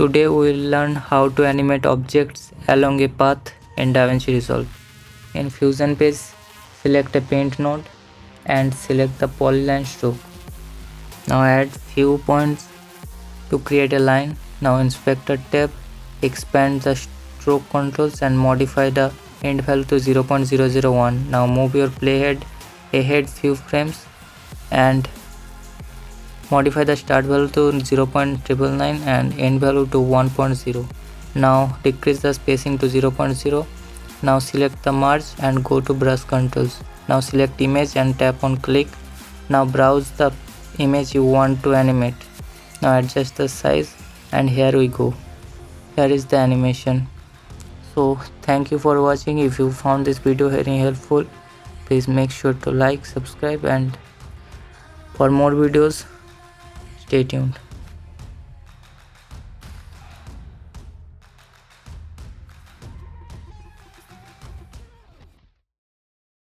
Today we will learn how to animate objects along a path in DaVinci Resolve. In Fusion page, select a paint node and select the polyline stroke. Now add few points to create a line. Now Inspector tab, expand the stroke controls and modify the end value to 0.001. Now move your playhead ahead few frames and modify the start value to 0.999 and end value to 1.0. Now decrease the spacing to 0.0. Now select the merge and go to brush controls. Now select image and tap on click. Now browse the image you want to animate. Now adjust the size and here we go. Here is the animation. So thank you for watching. If you found this video very helpful, please make sure to like, subscribe, and for more videos stay tuned.